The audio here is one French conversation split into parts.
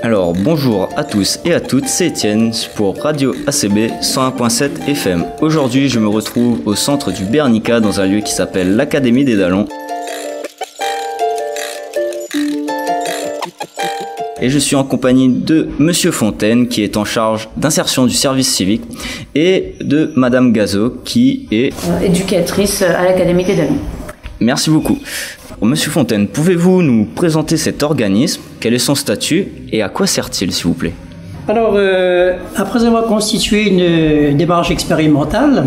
Alors bonjour à tous et à toutes, c'est Étienne pour Radio ACB 101.7 FM. Aujourd'hui je me retrouve au centre du Bernica dans un lieu qui s'appelle l'Académie des Dallons. Et je suis en compagnie de Monsieur Fontaine qui est en charge d'insertion du service civique et de Madame Gazot qui est éducatrice à l'Académie des Dallons. Merci beaucoup. Monsieur Fontaine, pouvez-vous nous présenter cet organisme? Quel est son statut et à quoi sert-il, s'il vous plaît? Alors, après avoir constitué une démarche expérimentale,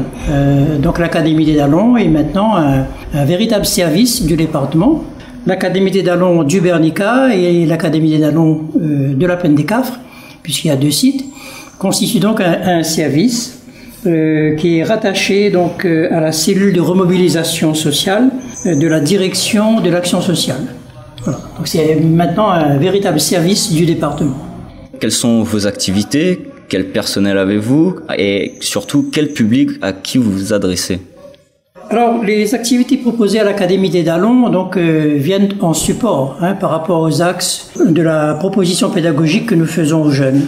donc l'Académie des Dallons est maintenant un véritable service du département. L'Académie des Dallons du Bernica et l'Académie des Dallons de la Plaine des Cafres, puisqu'il y a 2 sites, constituent donc un service qui est rattaché donc à la cellule de remobilisation sociale de la direction de l'action sociale. Voilà. Donc c'est maintenant un véritable service du département. Quelles sont vos activités? Quel personnel avez-vous? Et surtout, quel public à qui vous vous adressez? Alors, les activités proposées à l'Académie des Dallons donc, viennent en support par rapport aux axes de la proposition pédagogique que nous faisons aux jeunes.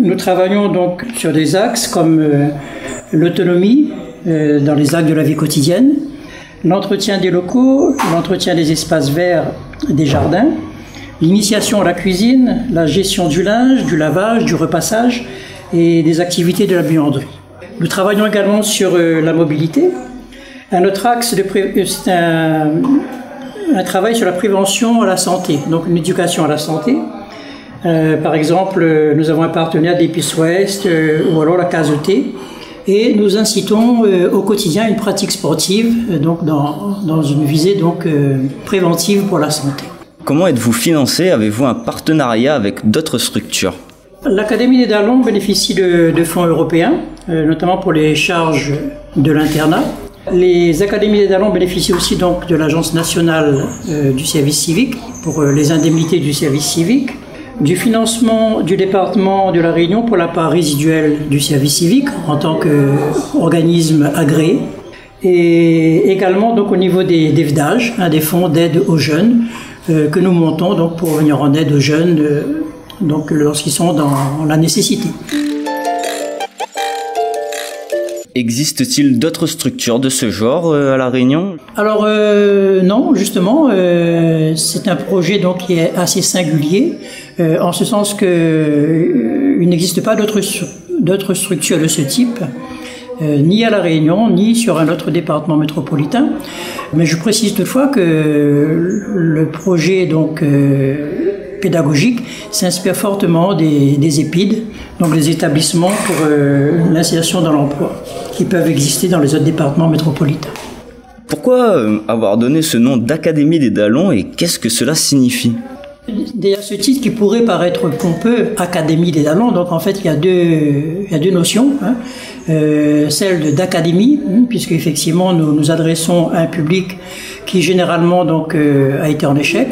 Nous travaillons donc sur des axes comme l'autonomie dans les actes de la vie quotidienne, l'entretien des locaux, l'entretien des espaces verts, des jardins, l'initiation à la cuisine, la gestion du linge, du lavage, du repassage et des activités de la buanderie. Nous travaillons également sur la mobilité. Un autre axe, c'est un travail sur la prévention à la santé, donc une éducation à la santé. Par exemple, nous avons un partenaire d'Épices Ouest ou alors la Case Thé, et nous incitons au quotidien une pratique sportive donc dans une visée donc préventive pour la santé. Comment êtes-vous financé? Avez-vous un partenariat avec d'autres structures? L'Académie des Dallons bénéficie de fonds européens, notamment pour les charges de l'internat. Les Académies des Dallons bénéficient aussi donc de l'Agence nationale du service civique pour les indemnités du service civique, du financement du département de la Réunion pour la part résiduelle du service civique en tant qu'organisme agréé, et également donc au niveau des VDAG, des fonds d'aide aux jeunes que nous montons donc pour venir en aide aux jeunes donc lorsqu'ils sont dans la nécessité. Existe-t-il d'autres structures de ce genre à La Réunion? Alors non, justement, c'est un projet donc qui est assez singulier, en ce sens que il n'existe pas d'autres structures de ce type, ni à La Réunion, ni sur un autre département métropolitain. Mais je précise toutefois que le projet donc pédagogique s'inspire fortement des EPID, donc les établissements pour l'insertion dans l'emploi, qui peuvent exister dans les autres départements métropolitains. Pourquoi avoir donné ce nom d'Académie des Dallons et qu'est-ce que cela signifie? Derrière ce titre qui pourrait paraître pompeux, Académie des Dallons, donc en fait il y a deux notions, celle d'académie, puisque effectivement nous adressons à un public qui généralement donc a été en échec,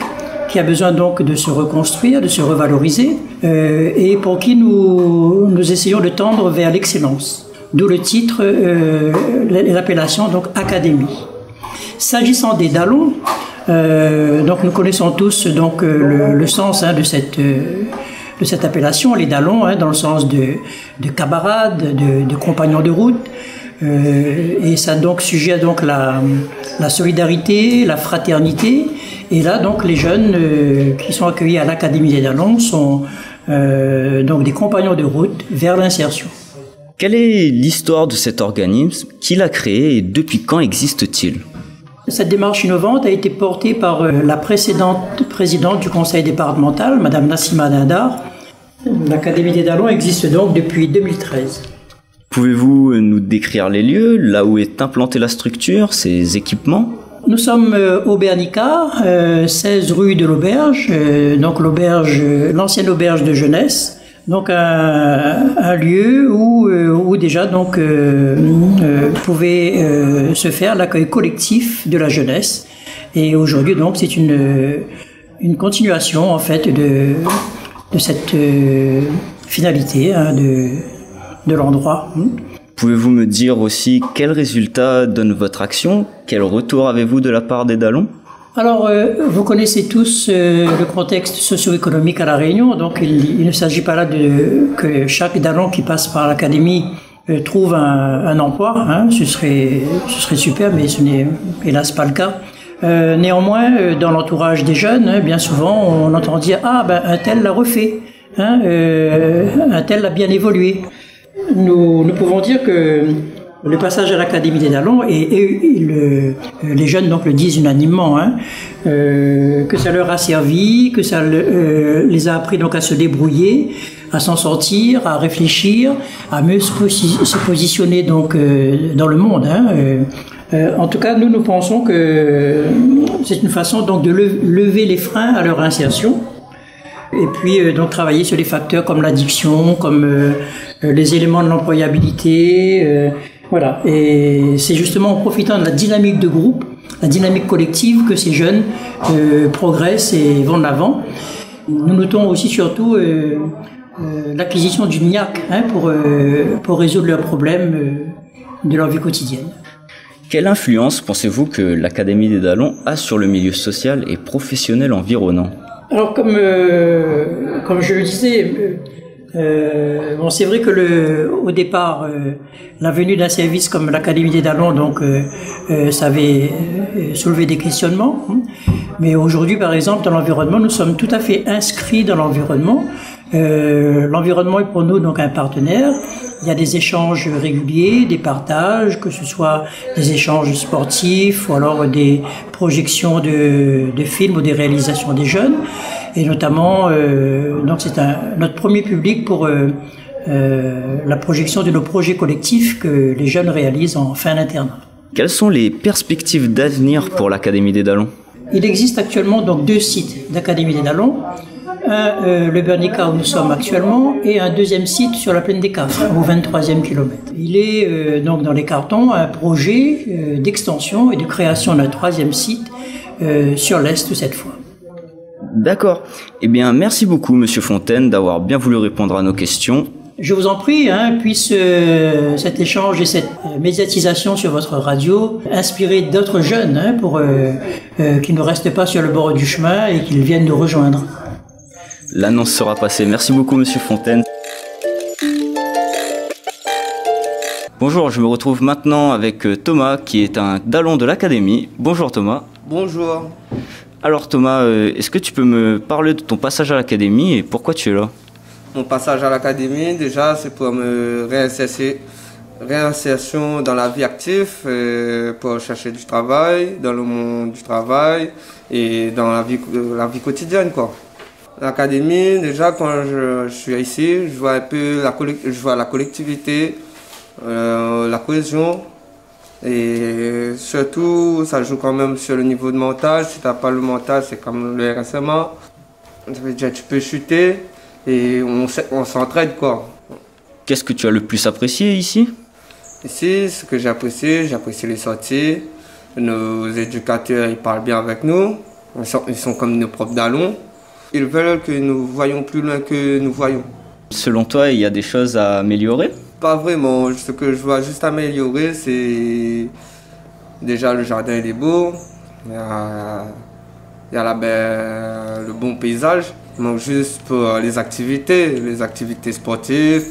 qui a besoin donc de se reconstruire, de se revaloriser, et pour qui nous essayons de tendre vers l'excellence. D'où le titre, l'appellation donc Académie. S'agissant des Dallons, donc nous connaissons tous donc le sens de cette appellation, les Dallons, dans le sens de camarades, de compagnons de route, et ça donc sujet donc la solidarité, la fraternité. Et là, donc, les jeunes qui sont accueillis à l'Académie des Dallons sont donc des compagnons de route vers l'insertion. Quelle est l'histoire de cet organisme? Qui l'a créé et depuis quand existe-t-il? Cette démarche innovante a été portée par la précédente présidente du conseil départemental, Madame Nassima Dindar. L'Académie des Dallons existe donc depuis 2013. Pouvez-vous nous décrire les lieux, là où est implantée la structure, ses équipements? Nous sommes au Bernica, 16 rue de l'Auberge, donc l'ancienne auberge de jeunesse, donc un lieu où déjà donc pouvait se faire l'accueil collectif de la jeunesse. Et aujourd'hui donc c'est une continuation en fait de cette finalité de l'endroit. Pouvez-vous me dire aussi quels résultats donne votre action? Quel retour avez-vous de la part des Dallons? Alors, vous connaissez tous le contexte socio-économique à La Réunion, donc il ne s'agit pas là que chaque Dallon qui passe par l'académie trouve un emploi, hein, ce serait super, mais ce n'est hélas pas le cas. Néanmoins, dans l'entourage des jeunes, hein, bien souvent, on entend dire « Ah, ben, un tel l'a refait, hein, un tel l'a bien évolué ». Nous pouvons dire que le passage à l'Académie des Dallons, les jeunes donc le disent unanimement, hein, que ça leur a servi, que ça les a appris donc à se débrouiller, à s'en sortir, à réfléchir, à mieux se positionner donc dans le monde. Hein. En tout cas, nous pensons que c'est une façon donc de lever les freins à leur insertion. Et puis donc travailler sur les facteurs comme l'addiction, comme les éléments de l'employabilité, voilà. Et c'est justement en profitant de la dynamique de groupe, la dynamique collective que ces jeunes progressent et vont de l'avant. Nous notons aussi surtout l'acquisition d'une niaque, hein, pour résoudre leurs problèmes de leur vie quotidienne. Quelle influence pensez-vous que l'Académie des Dallons a sur le milieu social et professionnel environnant ? Alors comme je le disais, bon, c'est vrai que au départ, la venue d'un service comme l'Académie des Dallons, donc ça avait soulevé des questionnements. Mais aujourd'hui, par exemple, dans l'environnement, nous sommes tout à fait inscrits dans l'environnement. L'environnement est pour nous donc un partenaire. Il y a des échanges réguliers, des partages, que ce soit des échanges sportifs ou alors des projections de films ou des réalisations des jeunes. Et notamment, donc c'est notre premier public pour la projection de nos projets collectifs que les jeunes réalisent en fin d'internat. Quelles sont les perspectives d'avenir pour l'Académie des Dallons ? Il existe actuellement donc 2 sites d'Académie des Dallons. Le Bernica où nous sommes actuellement et un deuxième site sur la plaine des Cafres, au 23e kilomètre. Il est donc dans les cartons un projet d'extension et de création d'un 3e site sur l'Est cette fois. D'accord. Eh bien, merci beaucoup, Monsieur Fontaine, d'avoir bien voulu répondre à nos questions. Je vous en prie, hein, puisse cet échange et cette médiatisation sur votre radio inspirer d'autres jeunes, hein, pour qu'ils ne restent pas sur le bord du chemin et qu'ils viennent nous rejoindre. L'annonce sera passée. Merci beaucoup, Monsieur Fontaine. Bonjour, je me retrouve maintenant avec Thomas, qui est un Dallon de l'Académie. Bonjour Thomas. Bonjour. Alors Thomas, est-ce que tu peux me parler de ton passage à l'Académie et pourquoi tu es là ? Mon passage à l'Académie, déjà, c'est pour me réinsertion dans la vie active, pour chercher du travail, dans le monde du travail et dans la vie quotidienne, quoi. L'académie, déjà, quand je suis ici, je vois un peu la collectivité, la cohésion. Et surtout, ça joue quand même sur le niveau de montage. Si tu n'as pas le montage, c'est comme le RSMA. Ça veut dire que tu peux chuter et on s'entraide, quoi. Qu'est-ce que tu as le plus apprécié ici ? Ici, ce que j'ai apprécié les sorties. Nos éducateurs, ils parlent bien avec nous. Ils sont comme nos propres Dallons. Ils veulent que nous voyions plus loin que nous voyons. Selon toi, il y a des choses à améliorer ? Pas vraiment. Ce que je vois juste améliorer, c'est déjà le jardin, il est beau. Il y a le bon paysage. Il manque juste pour les activités sportives,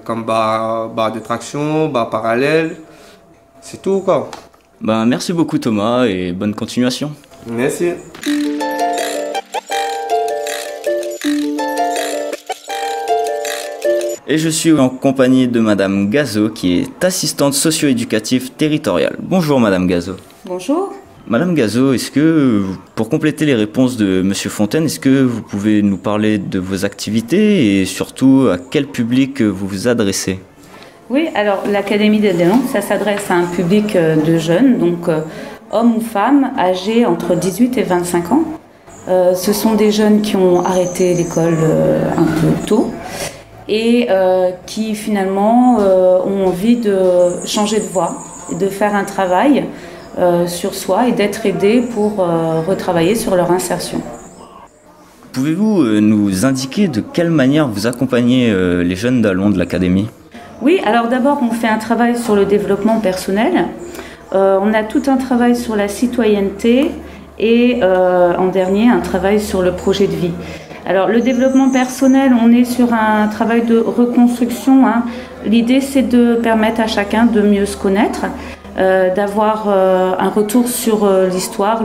comme barre de traction, barre parallèle. C'est tout, quoi. Ben, merci beaucoup Thomas et bonne continuation. Merci. Et je suis en compagnie de Madame Gazo, qui est assistante socio-éducative territoriale. Bonjour Madame Gazo. Bonjour. Madame Gazo, est-ce que, pour compléter les réponses de Monsieur Fontaine, est-ce que vous pouvez nous parler de vos activités et surtout à quel public vous vous adressez ? Oui, alors l'Académie des Dallons, ça s'adresse à un public de jeunes, donc hommes ou femmes âgés entre 18 et 25 ans. Ce sont des jeunes qui ont arrêté l'école un peu tôt et qui finalement ont envie de changer de voie, de faire un travail sur soi et d'être aidés pour retravailler sur leur insertion. Pouvez-vous nous indiquer de quelle manière vous accompagnez les jeunes Dallons de l'Académie ? Oui, alors d'abord on fait un travail sur le développement personnel. On a tout un travail sur la citoyenneté et en dernier, un travail sur le projet de vie. Alors le développement personnel, on est sur un travail de reconstruction. L'idée, c'est de permettre à chacun de mieux se connaître, d'avoir un retour sur l'histoire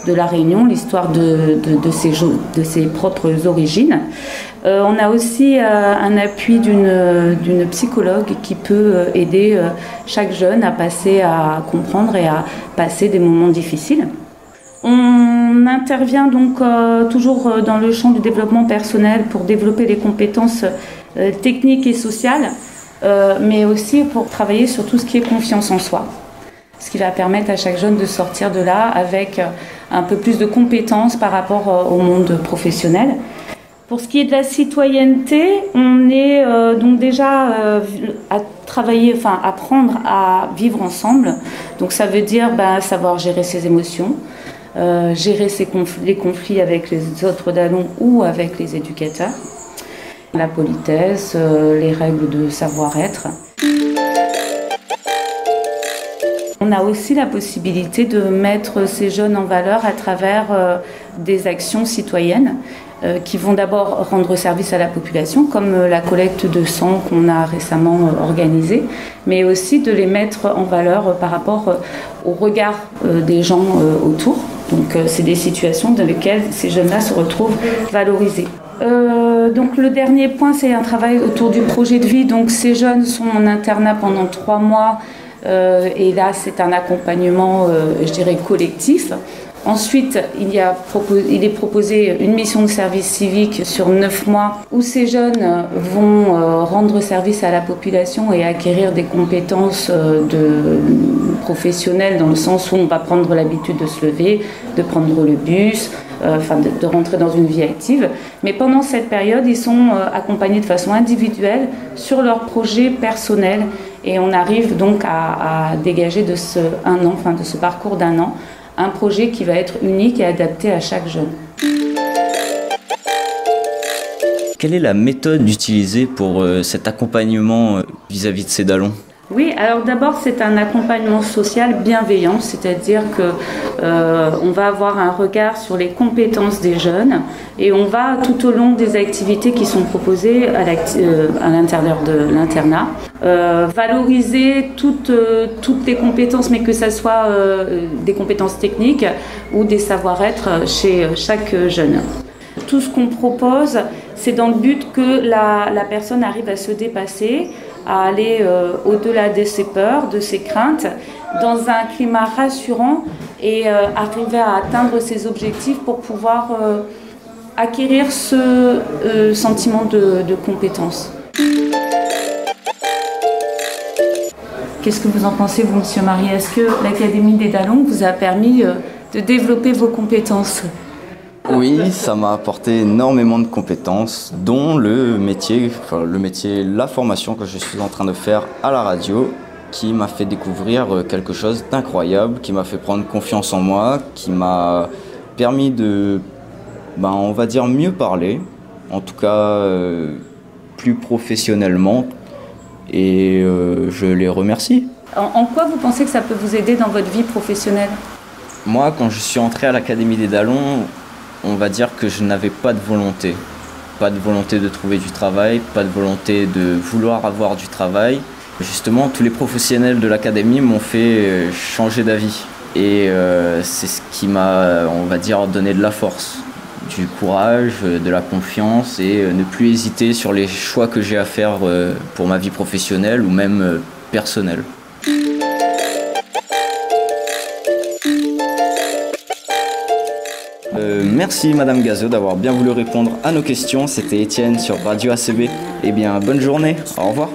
de la Réunion, l'histoire de ses propres origines. On a aussi un appui d'une psychologue qui peut aider chaque jeune à comprendre et à passer des moments difficiles. On intervient donc toujours dans le champ du développement personnel pour développer les compétences techniques et sociales, mais aussi pour travailler sur tout ce qui est confiance en soi. Ce qui va permettre à chaque jeune de sortir de là avec un peu plus de compétences par rapport au monde professionnel. Pour ce qui est de la citoyenneté, on est donc déjà à travailler, apprendre à vivre ensemble. Donc ça veut dire savoir gérer ses émotions, gérer les conflits avec les autres dalons ou avec les éducateurs, la politesse, les règles de savoir-être. On a aussi la possibilité de mettre ces jeunes en valeur à travers des actions citoyennes qui vont d'abord rendre service à la population, comme la collecte de sang qu'on a récemment organisée, mais aussi de les mettre en valeur par rapport au regard des gens autour. Donc c'est des situations dans lesquelles ces jeunes-là se retrouvent valorisés. Donc le dernier point, c'est un travail autour du projet de vie. Donc ces jeunes sont en internat pendant 3 mois et là c'est un accompagnement, collectif. Ensuite, il est proposé une mission de service civique sur 9 mois où ces jeunes vont rendre service à la population et acquérir des compétences professionnelles dans le sens où on va prendre l'habitude de se lever, de prendre le bus, de rentrer dans une vie active. Mais pendant cette période, ils sont accompagnés de façon individuelle sur leurs projets personnels et on arrive donc à dégager de ce parcours d'1 an, un projet qui va être unique et adapté à chaque jeune. Quelle est la méthode utilisée pour cet accompagnement vis-à-vis de ces dalons ? Oui, alors d'abord c'est un accompagnement social bienveillant, c'est-à-dire que on va avoir un regard sur les compétences des jeunes et on va tout au long des activités qui sont proposées à l'intérieur de l'internat valoriser toutes les compétences, mais que ça soit des compétences techniques ou des savoir-être chez chaque jeune. Tout ce qu'on propose, c'est dans le but que la personne arrive à se dépasser, à aller au-delà de ses peurs, de ses craintes, dans un climat rassurant et arriver à atteindre ses objectifs pour pouvoir acquérir ce sentiment de compétence. Qu'est-ce que vous en pensez, vous, Monsieur Marie ? Est-ce que l'Académie des Dalons vous a permis de développer vos compétences ? Oui, ça m'a apporté énormément de compétences, dont la formation que je suis en train de faire à la radio, qui m'a fait découvrir quelque chose d'incroyable, qui m'a fait prendre confiance en moi, qui m'a permis de, on va dire, mieux parler, en tout cas plus professionnellement, et je les remercie. En quoi vous pensez que ça peut vous aider dans votre vie professionnelle ? Moi, quand je suis entré à l'Académie des Dalons, on va dire que je n'avais pas de volonté. Pas de volonté de trouver du travail, pas de volonté de vouloir avoir du travail. Justement, tous les professionnels de l'académie m'ont fait changer d'avis. Et c'est ce qui m'a, on va dire, donné de la force, du courage, de la confiance et ne plus hésiter sur les choix que j'ai à faire pour ma vie professionnelle ou même personnelle. Merci Madame Gazot d'avoir bien voulu répondre à nos questions. C'était Étienne sur Radio ACB. Eh bien, bonne journée. Au revoir.